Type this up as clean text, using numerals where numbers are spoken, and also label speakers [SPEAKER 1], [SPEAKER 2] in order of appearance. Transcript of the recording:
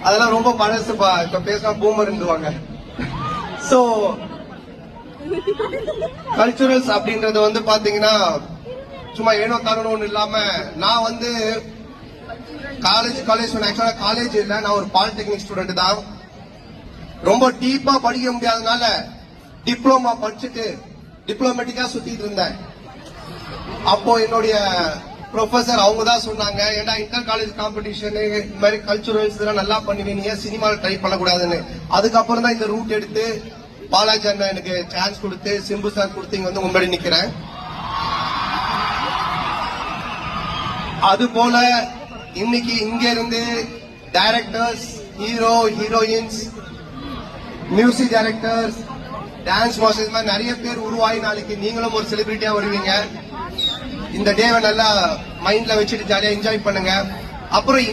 [SPEAKER 1] அதெல்லாம் ரொம்ப பழசுப்பா, இப்ப பேச பூமர் இருந்துவாங்க. சோ கல்ச்சுரல்ஸ் அப்படின்றது வந்து பாத்தீங்கன்னா சும்மா ஏனோ தானோன்னு இல்லாம, நான் வந்து காலேஜ் ஆக்சுவலா காலேஜ் இல்ல, நான் ஒரு பாலிடெக்னிக் ஸ்டூடெண்ட் தான். ரொம்ப டீப்பா படிக்க முடியாதனால டிப்ளமா படிச்சுட்டு டிப்ளமேட்டிக்கா சுத்திட்டு இருந்தேன். அப்போ என்னுடைய ப்ரொஃபசர் அவங்க தான் சொன்னாங்க, ஏன்னா இன்டர் காலேஜ் காம்படிஷன் இந்த மாதிரி கல்ச்சுரல்ஸ் இதெல்லாம் நல்லா பண்ணுவீங்க, சினிமாவில் ட்ரை பண்ணக்கூடாதுன்னு. அதுக்கப்புறம் தான் இந்த ரூட் எடுத்து பாலாஜி அண்ணா எனக்கு சான்ஸ் கொடுத்து சிம்பு சார் கொடுத்து இங்க வந்து முன்னாடி நிக்கிறேன். அது போல இன்னைக்கு இங்க இருந்து directors, hero heroines, music directors, dance masters மாதிரி நிறைய பேர் உருவாகி நாளைக்கு நீங்களும் ஒரு செலிபிரிட்டியா வருவீங்க. இந்த டேவை நல்லா மைண்ட்ல வச்சுட்டு ஜாலியா என்ஜாய் பண்ணுங்க. அப்புறம்